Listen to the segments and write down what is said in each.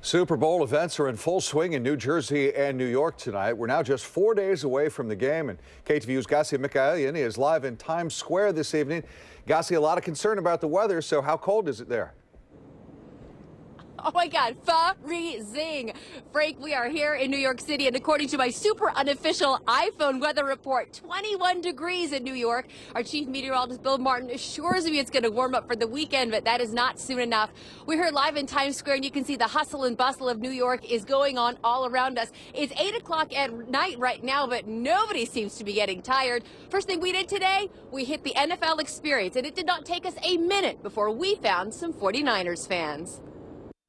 Super Bowl events are in full swing in New Jersey and New York tonight. We're now just 4 days away from the game, and KTVU's Gasia is live in Times Square this evening. Gasia, a lot of concern about the weather, so how cold is it there? Oh my God, freezing. Frank, we are here in New York City, and according to my super unofficial iPhone weather report, 21 degrees in New York. Our chief meteorologist, Bill Martin, assures me it's going to warm up for the weekend, but that is not soon enough. We're here live in Times Square, and you can see the hustle and bustle of New York is going on all around us. It's 8 o'clock at night right now, but nobody seems to be getting tired. First thing we did today, we hit the NFL experience, and it did not take us a minute before we found some 49ers fans.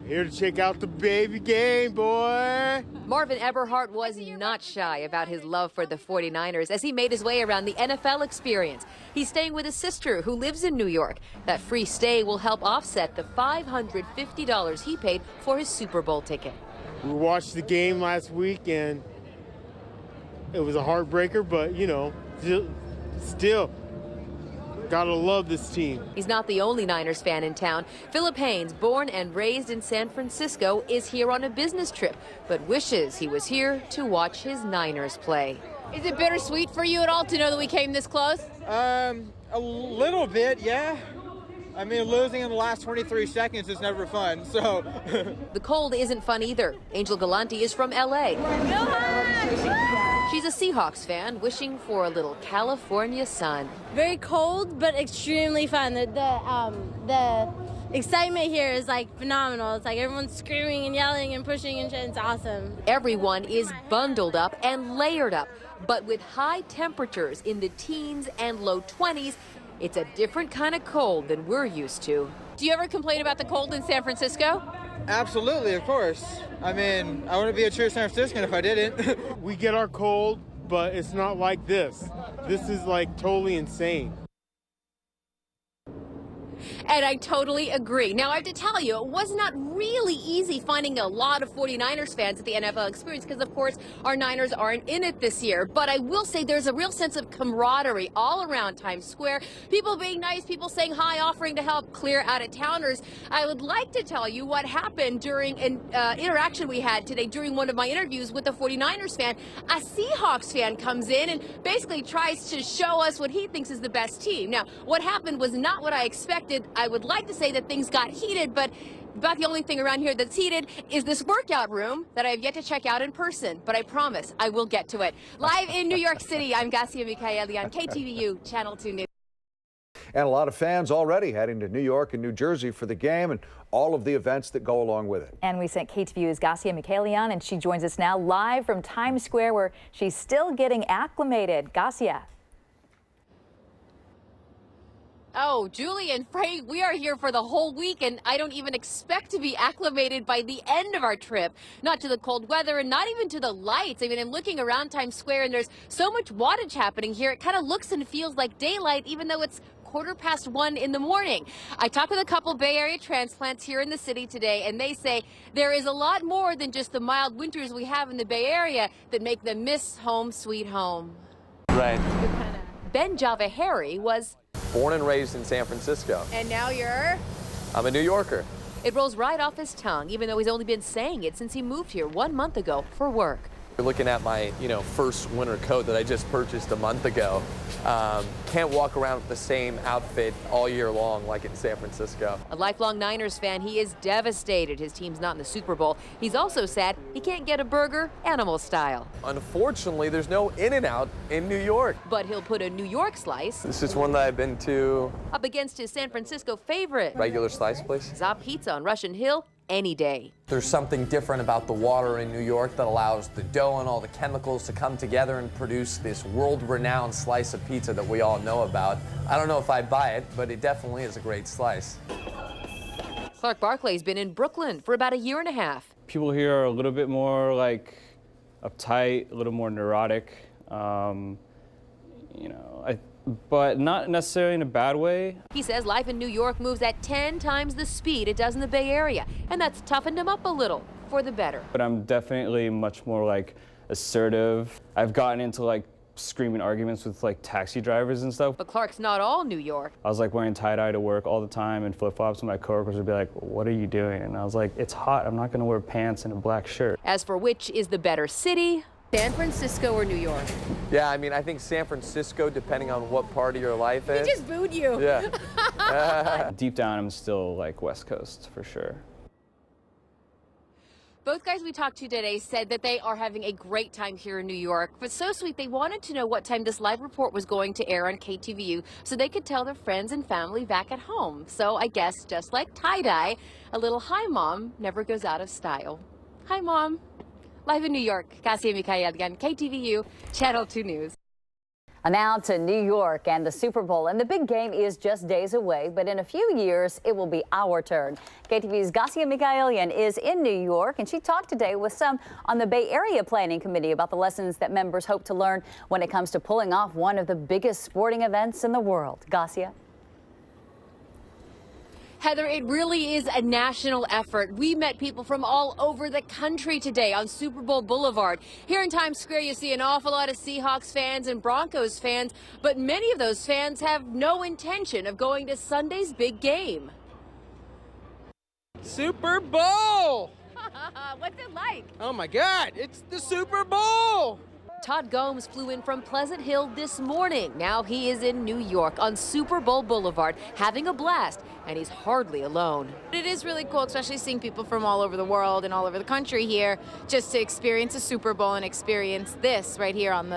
Here to check out the baby game, boy. Marvin Eberhart was not shy about his love for the 49ers as he made his way around the NFL experience. He's staying with his sister who lives in New York. That free stay will help offset the $550 he paid for his Super Bowl ticket. We watched the game last week and it was a heartbreaker, but you know, still. Gotta love this team. He's not the only Niners fan in town. Philip Haynes, born and raised in San Francisco, is here on a business trip, but wishes he was here to watch his Niners play. Is it bittersweet for you at all to know that we came this close? A little bit, yeah. I mean, losing in the last 23 seconds is never fun, so. The cold isn't fun either. Angel Galante is from L.A. She's a Seahawks fan, wishing for a little California sun. Very cold, but extremely fun. The excitement here is like phenomenal. It's like everyone's screaming and yelling and pushing and shit. It's awesome. Everyone is bundled up and layered up, but with high temperatures in the teens and low 20s, it's a different kind of cold than we're used to. Do you ever complain about the cold in San Francisco? Absolutely, of course. I mean, I wouldn't be a true San Franciscan if I didn't. We get our cold, but it's not like this. This is like totally insane. And I totally agree. Now, I have to tell you, it was not really easy finding a lot of 49ers fans at the NFL experience because, of course, our Niners aren't in it this year. But I will say there's a real sense of camaraderie all around Times Square. People being nice, people saying hi, offering to help clear out-of-towners. I would like to tell you what happened during an interaction we had today during one of my interviews with a 49ers fan. A Seahawks fan comes in and basically tries to show us what he thinks is the best team. Now, what happened was not what I expected. I would like to say that things got heated, but about the only thing around here that's heated is this workout room that I have yet to check out in person. But I promise I will get to it. Live in New York City, I'm Gasia on KTVU Channel 2 News. And a lot of fans already heading to New York and New Jersey for the game and all of the events that go along with it. And we sent KTVU's Gasia, and she joins us now live from Times Square, where she's still getting acclimated. Gasia. Oh, Julie and Frank, we are here for the whole week, and I don't even expect to be acclimated by the end of our trip. Not to the cold weather and not even to the lights. I mean, I'm looking around Times Square, and there's so much wattage happening here. It kind of looks and feels like daylight, even though it's 1:15 in the morning. I talked with a couple Bay Area transplants here in the city today, and they say there is a lot more than just the mild winters we have in the Bay Area that make them miss home sweet home. Right. Ben Javahari was born and raised in San Francisco. And now you're? I'm a New Yorker. It rolls right off his tongue, even though he's only been saying it since he moved here 1 month ago for work. You're looking at my, first winter coat that I just purchased a month ago. Can't walk around with the same outfit all year long like in San Francisco. A lifelong Niners fan, he is devastated his team's not in the Super Bowl. He's also sad he can't get a burger animal style. Unfortunately, there's no In-N-Out in New York. But he'll put a New York slice. This is one that I've been to. Up against his San Francisco favorite. Regular slice place. Zop Pizza on Russian Hill. Any day. There's something different about the water in New York that allows the dough and all the chemicals to come together and produce this world-renowned slice of pizza that we all know about. I don't know if I buy it, but it definitely is a great slice. Clark Barclay's been in Brooklyn for about a year and a half. People here are a little bit more like uptight, a little more neurotic. But not necessarily in a bad way. He says life in New York moves at 10 times the speed it does in the Bay Area, and that's toughened him up a little for the better. But I'm definitely much more like assertive. I've gotten into like screaming arguments with like taxi drivers and stuff. But Clark's not all New York. I was like wearing tie-dye to work all the time and flip-flops, and my coworkers would be like, what are you doing? And I was like, it's hot, I'm not gonna wear pants and a black shirt. As for which is the better city, San Francisco or New York? Yeah, I mean, I think San Francisco, depending on what part of your life is. He just booed you. Yeah. Deep down, I'm still like West Coast for sure. Both guys we talked to today said that they are having a great time here in New York. But so sweet, they wanted to know what time this live report was going to air on KTVU so they could tell their friends and family back at home. So I guess just like tie-dye, a little hi mom never goes out of style. Hi mom. Live in New York, Gasia Mikhaelian, KTVU, Channel 2 News. Now to New York and the Super Bowl, and the big game is just days away, but in a few years it will be our turn. KTVU's Gasia Mikhaelian is in New York, and she talked today with some on the Bay Area Planning Committee about the lessons that members hope to learn when it comes to pulling off one of the biggest sporting events in the world. Gasia. Heather, it really is a national effort. We met people from all over the country today on Super Bowl Boulevard. Here in Times Square, you see an awful lot of Seahawks fans and Broncos fans, but many of those fans have no intention of going to Sunday's big game. Super Bowl! What's it like? Oh my God, it's the Super Bowl! Todd Gomes flew in from Pleasant Hill this morning. Now he is in New York on Super Bowl Boulevard having a blast, and he's hardly alone. It is really cool, especially seeing people from all over the world and all over the country here just to experience a Super Bowl and experience this right here on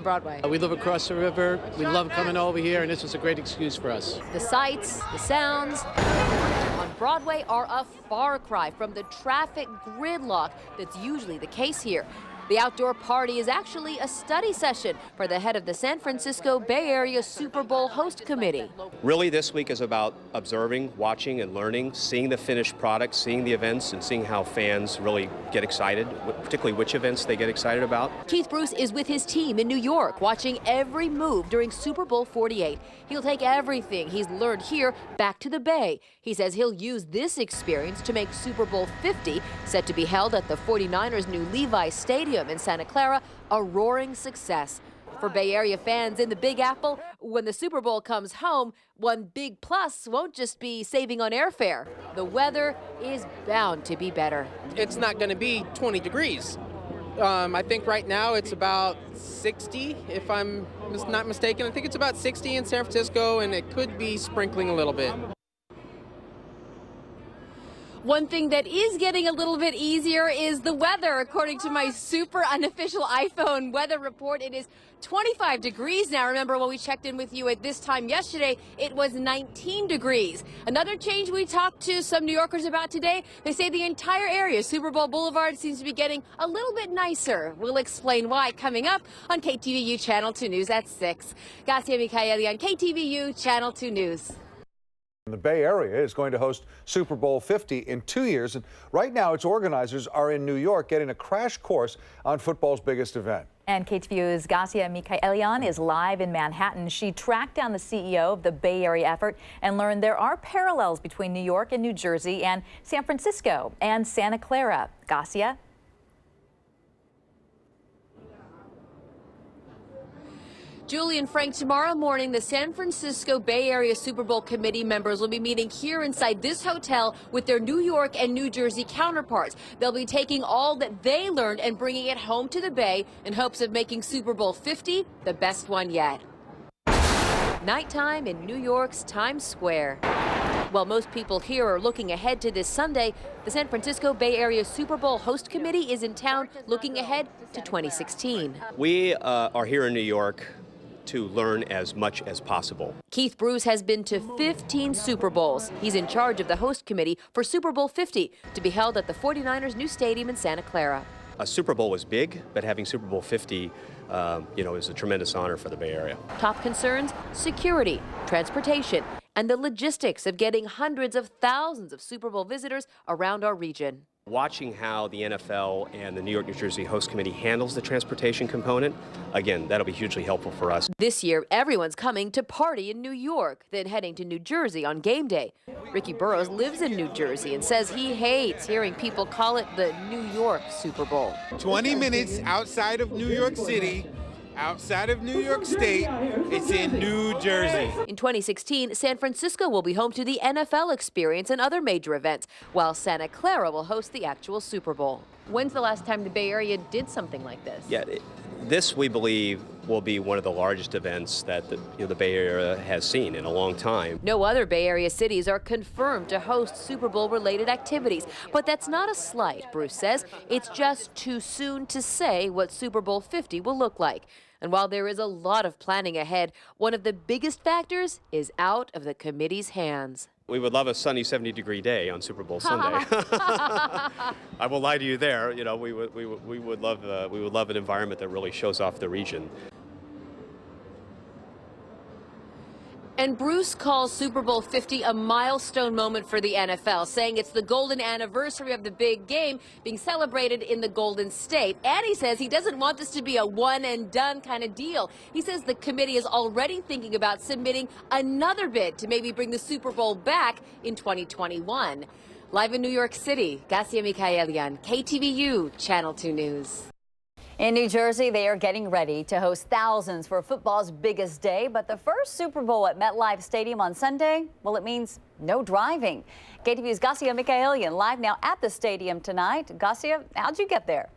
Broadway. We live across the river. We love coming over here, and this is a great excuse for us. The sights, the sounds on Broadway are a far cry from the traffic gridlock that's usually the case here. The outdoor party is actually a study session for the head of the San Francisco Bay Area Super Bowl host committee. Really, this week is about observing, watching, and learning, seeing the finished product, seeing the events, and seeing how fans really get excited, particularly which events they get excited about. Keith Bruce is with his team in New York, watching every move during Super Bowl 48. He'll take everything he's learned here back to the Bay. He says he'll use this experience to make Super Bowl 50, set to be held at the 49ers' new Levi's Stadium in Santa Clara, a roaring success. For Bay Area fans in the Big Apple, when the Super Bowl comes home, one big plus won't just be saving on airfare. The weather is bound to be better. It's not going to be 20 degrees. I think right now it's about 60, if I'm not mistaken. I think it's about 60 in San Francisco, and it could be sprinkling a little bit. One thing that is getting a little bit easier is the weather. According to my super unofficial iPhone weather report, it is 25 degrees now. Remember when we checked in with you at this time yesterday, it was 19 degrees. Another change we talked to some New Yorkers about today, they say the entire area, Super Bowl Boulevard, seems to be getting a little bit nicer. We'll explain why coming up on KTVU Channel 2 News at 6. Gasia Mikhaeli on KTVU Channel 2 News. The Bay Area is going to host Super Bowl 50 in 2 years, and right now its organizers are in New York getting a crash course on football's biggest event. And KTVU's Gasia Mikhaelian is live in Manhattan. She tracked down the CEO of the Bay Area effort and learned there are parallels between New York and New Jersey and San Francisco and Santa Clara. Gasia? Julie and Frank, tomorrow morning, the San Francisco Bay Area Super Bowl committee members will be meeting here inside this hotel with their New York and New Jersey counterparts. They'll be taking all that they learned and bringing it home to the Bay in hopes of making Super Bowl 50 the best one yet. Nighttime in New York's Times Square. While most people here are looking ahead to this Sunday, the San Francisco Bay Area Super Bowl host committee is in town looking ahead to 2016. We are here in New York to learn as much as possible. Keith Bruce has been to 15 Super Bowls. He's in charge of the host committee for Super Bowl 50 to be held at the 49ers' new stadium in Santa Clara. A Super Bowl is big, but having Super Bowl 50, is a tremendous honor for the Bay Area. Top concerns: security, transportation, and the logistics of getting hundreds of thousands of Super Bowl visitors around our region. Watching how the NFL and the New York, New Jersey host committee handles the transportation component, again, that'll be hugely helpful for us. This year, everyone's coming to party in New York, then heading to New Jersey on game day. Ricky Burrows lives in New Jersey and says he hates hearing people call it the New York Super Bowl. 20 minutes outside of New York City, Outside of New York State, it's in New Jersey. In 2016, San Francisco will be home to the NFL Experience and other major events, while Santa Clara will host the actual Super Bowl. When's the last time the Bay Area did something like this? Yeah, this we believe will be one of the largest events that the Bay Area has seen in a long time. No other Bay Area cities are confirmed to host Super Bowl-related activities, but that's not a slight, Bruce says. It's just too soon to say what Super Bowl 50 will look like. And while there is a lot of planning ahead, one of the biggest factors is out of the committee's hands. We would love a sunny 70-degree day on Super Bowl Sunday. I will lie to you there. You know, we would love an environment that really shows off the region. And Bruce calls Super Bowl 50 a milestone moment for the NFL, saying it's the golden anniversary of the big game being celebrated in the Golden State. And he says he doesn't want this to be a one-and-done kind of deal. He says the committee is already thinking about submitting another bid to maybe bring the Super Bowl back in 2021. Live in New York City, Gasia Mikaelian, KTVU, Channel 2 News. In New Jersey, they are getting ready to host thousands for football's biggest day. But the first Super Bowl at MetLife Stadium on Sunday, well, it means no driving. KTVU's Gasia Mikaelian live now at the stadium tonight. Gasia, how'd you get there?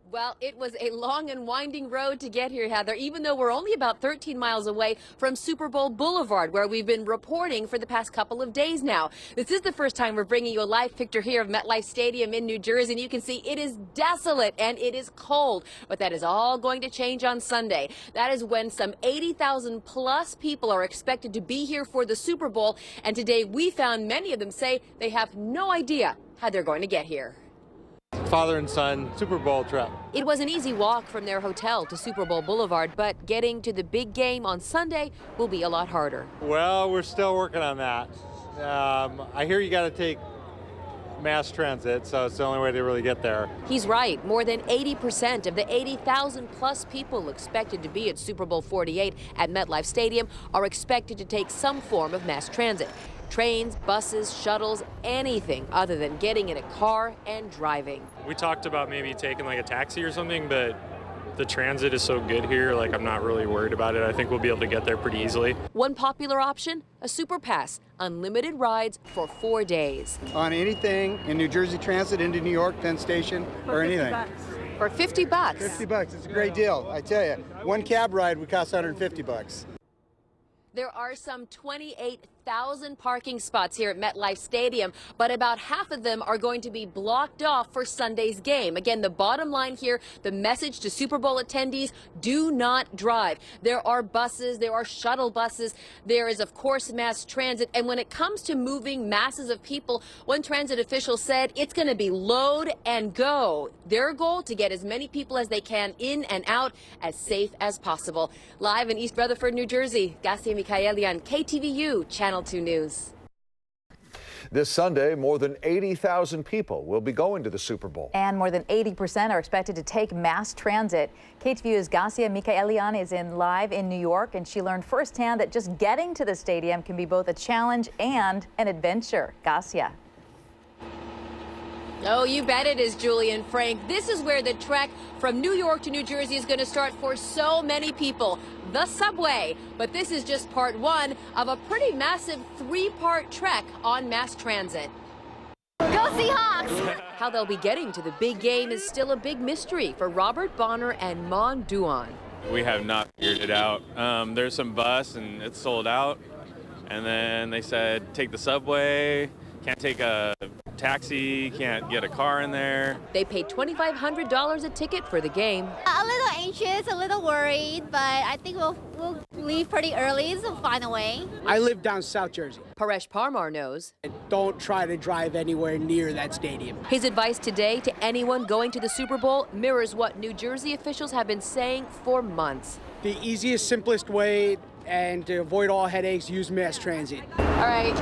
Well, it was a long and winding road to get here, Heather, even though we're only about 13 miles away from Super Bowl Boulevard, where we've been reporting for the past couple of days now. This is the first time we're bringing you a live picture here of MetLife Stadium in New Jersey, and you can see it is desolate and it is cold. But that is all going to change on Sunday. That is when some 80,000 plus people are expected to be here for the Super Bowl, and today we found many of them say they have no idea how they're going to get here. Father and son Super Bowl trip. It was an easy walk from their hotel to Super Bowl Boulevard, but getting to the big game on Sunday will be a lot harder. Well, we're still working on that. I hear you got to take mass transit, so it's the only way to really get there. He's right. More than 80% of the 80,000 plus people expected to be at Super Bowl 48 at MetLife Stadium are expected to take some form of mass transit. Trains, buses, shuttles, anything other than getting in a car and driving. We talked about maybe taking like a taxi or something, but the transit is so good here, like I'm not really worried about it. I think we'll be able to get there pretty easily. One popular option, a Super Pass, unlimited rides for 4 days. On anything in New Jersey Transit into New York, Penn Station, or anything. For $50. $50, it's a great deal, I tell you. One cab ride would cost $150. There are some 28,000 parking spots here at MetLife Stadium, but about half of them are going to be blocked off for Sunday's game. Again, the bottom line here, the message to Super Bowl attendees, do not drive. There are buses, there are shuttle buses, there is, of course, mass transit. And when it comes to moving masses of people, one transit official said it's going to be load and go. Their goal to get as many people as they can in and out as safe as possible. Live in East Rutherford, New Jersey, Gasia Mikaelian, KTVU, Channel 2 News. This Sunday, more than 80,000 people will be going to the Super Bowl. And more than 80% are expected to take mass transit. KTVU's Gasia Mikaelian is live in New York, and she learned firsthand that just getting to the stadium can be both a challenge and an adventure. Gasia. Oh, you bet it is, Julie and Frank. This is where the trek from New York to New Jersey is going to start for so many people. The subway. But this is just part one of a pretty massive 3-part trek on mass transit. Go Seahawks! How they'll be getting to the big game is still a big mystery for Robert Bonner and Mon Duan. We have not figured it out. There's some bus and it's sold out. And then they said take the subway, can't take a taxi, can't get a car in there. They paid $2,500 a ticket for the game. A little anxious, a little worried, but I think we'll leave pretty early, so we'll find a way. I live down South Jersey. Paresh Parmar knows. Don't try to drive anywhere near that stadium. His advice today to anyone going to the Super Bowl mirrors what New Jersey officials have been saying for months. The easiest, simplest way and to avoid all headaches, use mass transit. All right.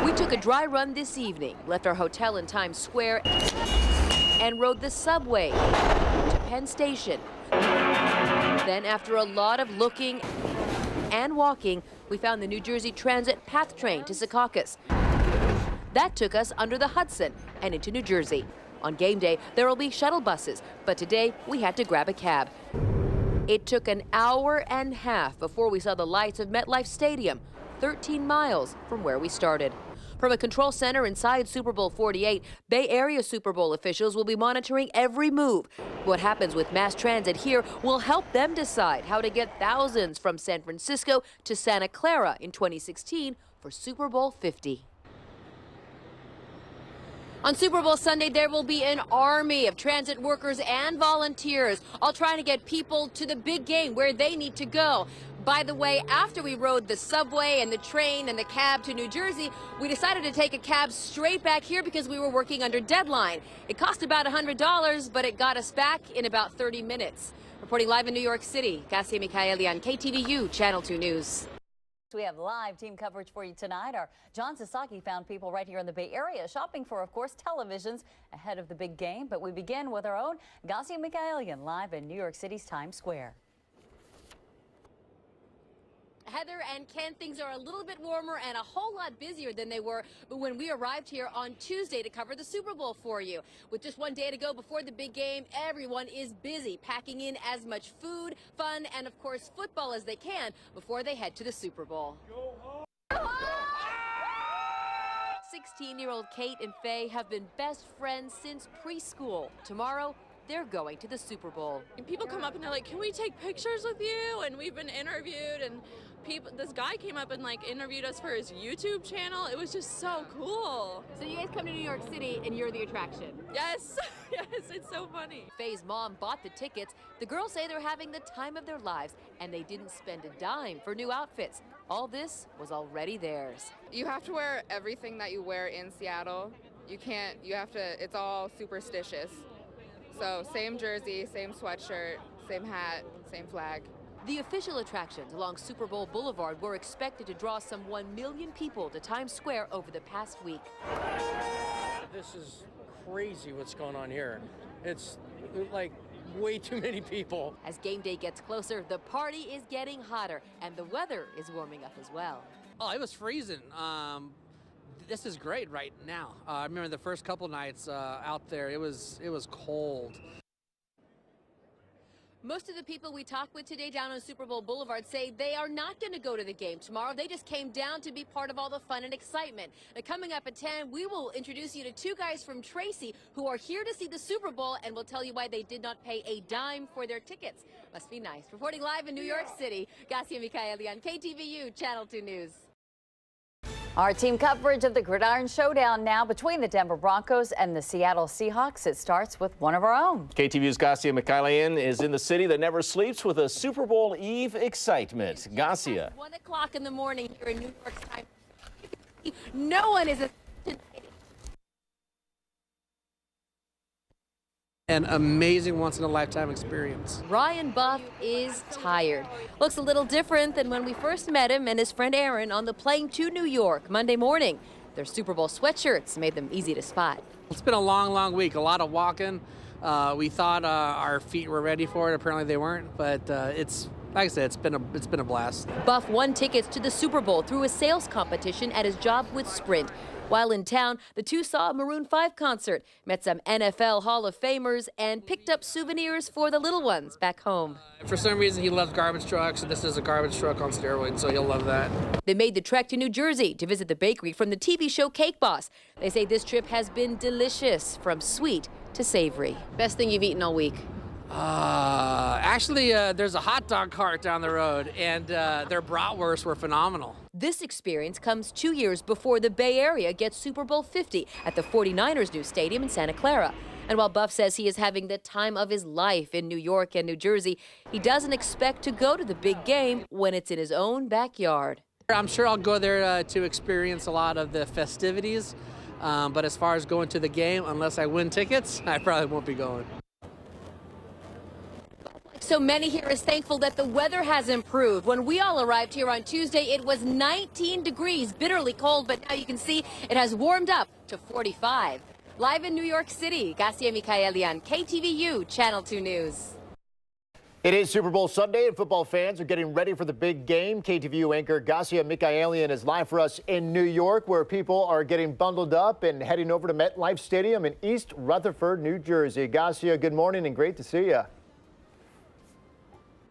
We took a dry run this evening, left our hotel in Times Square, and rode the subway to Penn Station. Then, after a lot of looking and walking, we found the New Jersey Transit PATH train to Secaucus. That took us under the Hudson and into New Jersey. On game day, there will be shuttle buses, but today we had to grab a cab. It took an hour and a half before we saw the lights of MetLife Stadium, 13 miles from where we started. From a control center inside Super Bowl 48, Bay Area Super Bowl officials will be monitoring every move. What happens with mass transit here will help them decide how to get thousands from San Francisco to Santa Clara in 2016 for Super Bowl 50. On Super Bowl Sunday, there will be an army of transit workers and volunteers, all trying to get people to the big game where they need to go. By the way, after we rode the subway and the train and the cab to New Jersey, we decided to take a cab straight back here because we were working under deadline. It cost about $100, but it got us back in about 30 minutes. Reporting live in New York City, Gasia Mikaelian, KTVU, Channel 2 News. We have live team coverage for you tonight. Our John Sasaki found people right here in the Bay Area shopping for, of course, televisions ahead of the big game. But we begin with our own Gasia Mikaelian live in New York City's Times Square. Heather and Ken, things are a little bit warmer and a whole lot busier than they were when we arrived here on Tuesday to cover the Super Bowl for you. With just one day to go before the big game, everyone is busy packing in as much food, fun, and of course football as they can before they head to the Super Bowl. 16-year-old Kate and Faye have been best friends since preschool. Tomorrow, they're going to the Super Bowl. And people come up and they're like, can we take pictures with you? And we've been interviewed, and this guy came up and like interviewed us for his YouTube channel. It was just so cool. So you guys come to New York City and you're the attraction. Yes, yes, it's so funny. Faye's mom bought the tickets. The girls say they're having the time of their lives, and they didn't spend a dime for new outfits. All this was already theirs. You have to wear everything that you wear in Seattle. It's all superstitious. So same jersey, same sweatshirt, same hat, same flag. The official attractions along Super Bowl Boulevard were expected to draw some 1 million people to Times Square over the past week. This is crazy what's going on here. It's like way too many people. As game day gets closer, the party is getting hotter and the weather is warming up as well. Oh, it was freezing. This is great right now. I remember the first couple nights out there, it was cold. Most of the people we talked with today down on Super Bowl Boulevard say they are not going to go to the game tomorrow. They just came down to be part of all the fun and excitement. Now, coming up at 10, we will introduce you to two guys from Tracy who are here to see the Super Bowl, and we'll tell you why they did not pay a dime for their tickets. Must be nice. Reporting live in New York City, Gasia Mikaelian, KTVU, Channel 2 News. Our team coverage of the Gridiron Showdown now between the Denver Broncos and the Seattle Seahawks. It starts with one of our own. KTVU's Gasia Mikaelian is in the city that never sleeps with a Super Bowl Eve excitement. Gasia. 1 o'clock in the morning here in New York's time. No one is An amazing once-in-a-lifetime experience. Ryan Buff is tired. Looks a little different than when we first met him and his friend Aaron on the plane to New York Monday morning. Their Super Bowl sweatshirts made them easy to spot. It's been a long week, a lot of walking. We thought our feet were ready for it. Apparently they weren't, but it's, like I said, it's been a blast. Buff won tickets to the Super Bowl through a sales competition at his job with Sprint. While in town, the two saw a Maroon 5 concert, met some NFL Hall of Famers, and picked up souvenirs for the little ones back home. For some reason, he loves garbage trucks, and this is a garbage truck on steroids, so he'll love that. They made the trek to New Jersey to visit the bakery from the TV show Cake Boss. They say this trip has been delicious, from sweet to savory. Best thing you've eaten all week? Actually, there's a hot dog cart down the road, and their bratwursts were phenomenal. This experience comes 2 years before the Bay Area gets Super Bowl 50 at the 49ers' new stadium in Santa Clara. And while Buff says he is having the time of his life in New York and New Jersey, he doesn't expect to go to the big game when it's in his own backyard. I'm sure I'll go there to experience a lot of the festivities, but as far as going to the game, unless I win tickets, I probably won't be going. So many here is thankful that the weather has improved. When we all arrived here on Tuesday, it was 19 degrees, bitterly cold, but now you can see it has warmed up to 45. Live in New York City, Gasia Mikaelian, KTVU, Channel 2 News. It is Super Bowl Sunday, and football fans are getting ready for the big game. KTVU anchor Gasia Mikaelian is live for us in New York, where people are getting bundled up and heading over to MetLife Stadium in East Rutherford, New Jersey. Gasia, good morning and great to see you.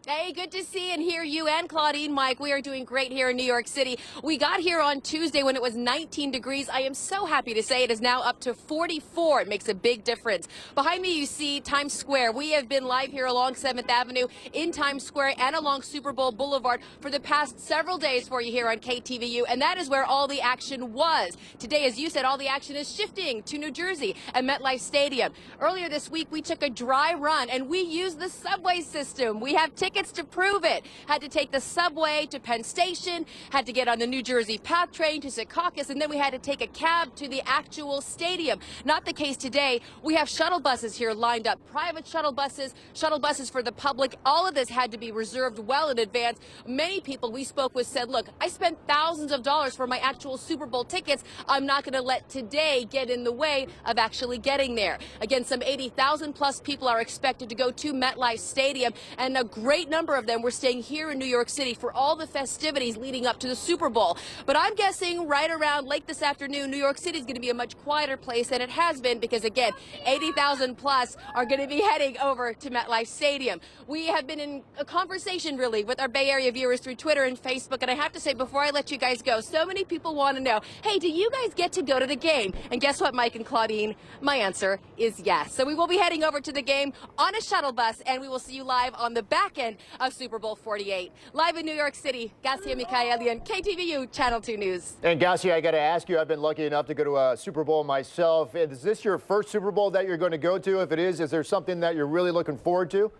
Hey, good to see and hear you and Claudine, Mike. We are doing great here in New York City. We got here on Tuesday when it was 19 degrees. I am so happy to say it is now up to 44. It makes a big difference. Behind me, you see Times Square. We have been live here along 7th Avenue in Times Square and along Super Bowl Boulevard for the past several days for you here on KTVU, and that is where all the action was. Today, as you said, all the action is shifting to New Jersey at MetLife Stadium. Earlier this week, we took a dry run, and we used the subway system. We have tickets to prove it. Had to take the subway to Penn Station, had to get on the New Jersey PATH train to Secaucus, and then we had to take a cab to the actual stadium. Not the case today. We have shuttle buses here lined up, private shuttle buses for the public. All of this had to be reserved well in advance. Many people we spoke with said, look, I spent thousands of dollars for my actual Super Bowl tickets. I'm not going to let today get in the way of actually getting there. Again, some 80,000 plus people are expected to go to MetLife Stadium, and a great number of them were staying here in New York City for all the festivities leading up to the Super Bowl. But I'm guessing right around late this afternoon, New York City is going to be a much quieter place than it has been because, again, 80,000 plus are going to be heading over to MetLife Stadium. We have been in a conversation, really, with our Bay Area viewers through Twitter and Facebook, and I have to say, before I let you guys go, so many people want to know, hey, do you guys get to go to the game? And guess what, Mike and Claudine? My answer is yes. So we will be heading over to the game on a shuttle bus, and we will see you live on the back end of Super Bowl 48. Live in New York City, Gasia Mikaelian, KTVU Channel 2 News. And Gasia, I got to ask you, I've been lucky enough to go to a Super Bowl myself. Is this your first Super Bowl that you're going to go to? If it is there something that you're really looking forward to?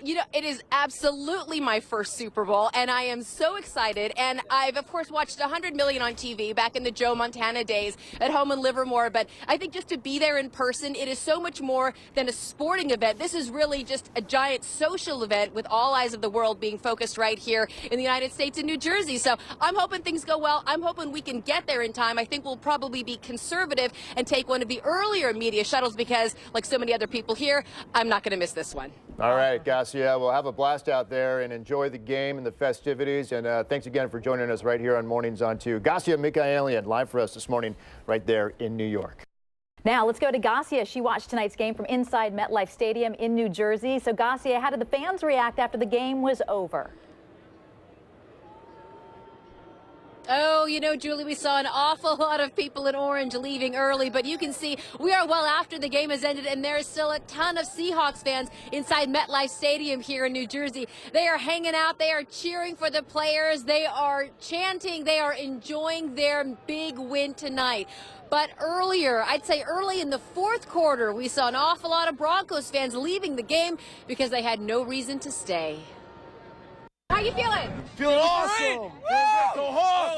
You know, it is absolutely my first Super Bowl, and I am so excited. And I've, of course, watched 100 million on TV back in the Joe Montana days at home in Livermore. But I think just to be there in person, it is so much more than a sporting event. This is really just a giant social event with all eyes of the world being focused right here in the United States and New Jersey. So I'm hoping things go well. I'm hoping we can get there in time. I think we'll probably be conservative and take one of the earlier media shuttles because, like so many other people here, I'm not going to miss this one. All right, Gasia, we'll have a blast out there and enjoy the game and the festivities. And thanks again for joining us right here on Mornings on 2. Gasia Mikaelian live for us this morning right there in New York. Now let's go to Gasia. She watched tonight's game from inside MetLife Stadium in New Jersey. So Gasia, how did the fans react after the game was over? Oh, you know, Julie, we saw an awful lot of people in orange leaving early, but you can see we are well after the game has ended, and there is still a ton of Seahawks fans inside MetLife Stadium here in New Jersey. They are hanging out. They are cheering for the players. They are chanting. They are enjoying their big win tonight. But earlier, I'd say early in the fourth quarter, we saw an awful lot of Broncos fans leaving the game because they had no reason to stay. How you feeling? Feeling awesome! Go Hawks! Go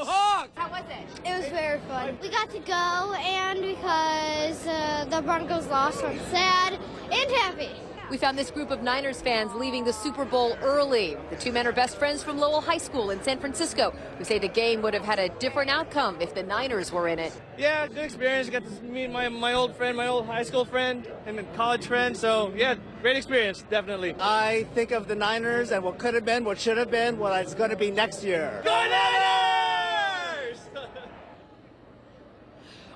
Hawks! How was it? It was very fun. We got to go, and because the Broncos lost, I'm sad and happy. We found this group of Niners fans leaving the Super Bowl early. The two men are best friends from Lowell High School in San Francisco, who say the game would have had a different outcome if the Niners were in it. Yeah, good experience. Got to meet my old friend, my old high school friend, and a college friend. So, yeah, great experience, definitely. I think of the Niners and what could have been, what should have been, what it's going to be next year. Go Niners!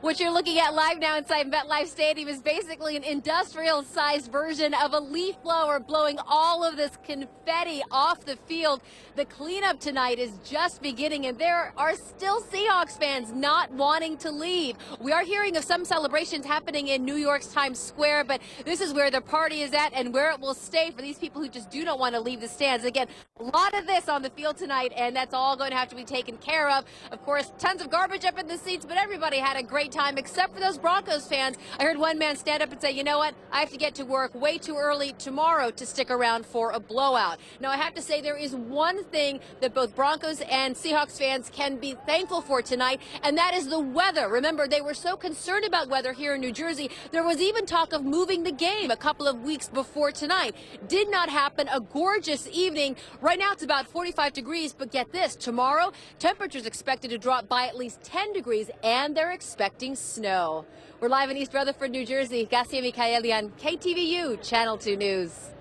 What you're looking at live now inside MetLife Stadium is basically an industrial-sized version of a leaf blower blowing all of this confetti off the field. The cleanup tonight is just beginning, and there are still Seahawks fans not wanting to leave. We are hearing of some celebrations happening in New York's Times Square, but this is where the party is at and where it will stay for these people who just do not want to leave the stands. Again, a lot of this on the field tonight, and that's all going to have to be taken care of. Of course, tons of garbage up in the seats, but everybody had a great time except for those Broncos fans. I heard one man stand up and say, you know what, I have to get to work way too early tomorrow to stick around for a blowout. Now, I have to say there is one thing that both Broncos and Seahawks fans can be thankful for tonight, and that is the weather. Remember, they were so concerned about weather here in New Jersey. There was even talk of moving the game a couple of weeks before tonight. Did not happen. A gorgeous evening. Right now it's about 45 degrees, but get this, tomorrow temperatures expected to drop by at least 10 degrees, and they're expected expecting snow. We're live in East Rutherford, New Jersey. Gasia Mikaelian, KTVU, Channel 2 News.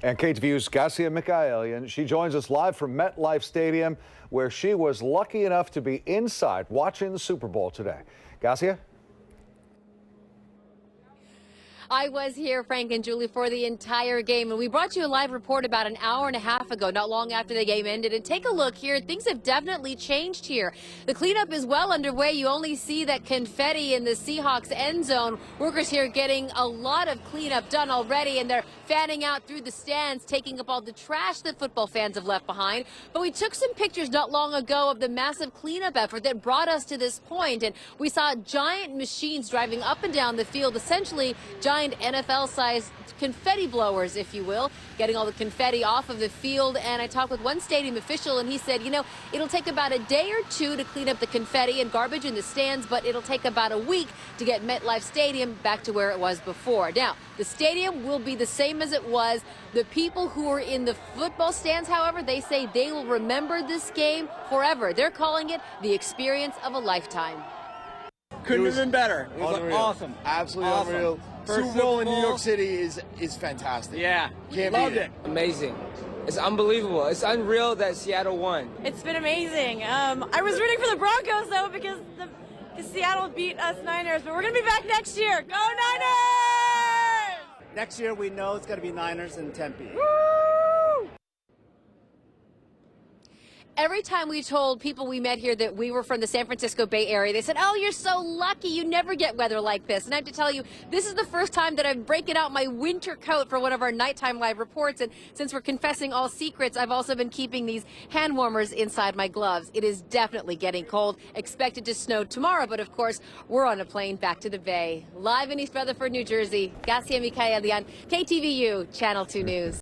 And KTVU's Gasia Mikaelian, she joins us live from MetLife Stadium, where she was lucky enough to be inside watching the Super Bowl today. Gasia? I was here, Frank and Julie, for the entire game, and we brought you a live report about an hour and a half ago, not long after the game ended. And take a look here. Things have definitely changed here. The cleanup is well underway. You only see that confetti in the Seahawks end zone. Workers here getting a lot of cleanup done already, and they're fanning out through the stands, taking up all the trash that football fans have left behind. But we took some pictures not long ago of the massive cleanup effort that brought us to this point, and we saw giant machines driving up and down the field, essentially giant NFL-sized confetti blowers, if you will, getting all the confetti off of the field. And I talked with one stadium official, and he said, you know, it'll take about a day or two to clean up the confetti and garbage in the stands, but it'll take about a week to get MetLife Stadium back to where it was before. Now, the stadium will be the same as it was. The people who are in the football stands, however, they say they will remember this game forever. They're calling it the experience of a lifetime. Couldn't have been better. It was Unreal. awesome. Absolutely Awesome. unreal. First Super Bowl in Super New Bowl. York City is fantastic. Yeah, Can't loved beat it. Amazing. It's unbelievable. It's unreal that Seattle won. It's been amazing. I was rooting for the Broncos, though, because Seattle beat us Niners, but we're going to be back next year. Go Niners! Next year we know it's going to be Niners and Tempe. Every time we told people we met here that we were from the San Francisco Bay Area, they said, oh, you're so lucky. You never get weather like this. And I have to tell you, this is the first time that I'm breaking out my winter coat for one of our nighttime live reports. And since we're confessing all secrets, I've also been keeping these hand warmers inside my gloves. It is definitely getting cold. Expected to snow tomorrow. But of course, we're on a plane back to the Bay. Live in East Rutherford, New Jersey, Gasia Mikaelian, KTVU, Channel 2 News.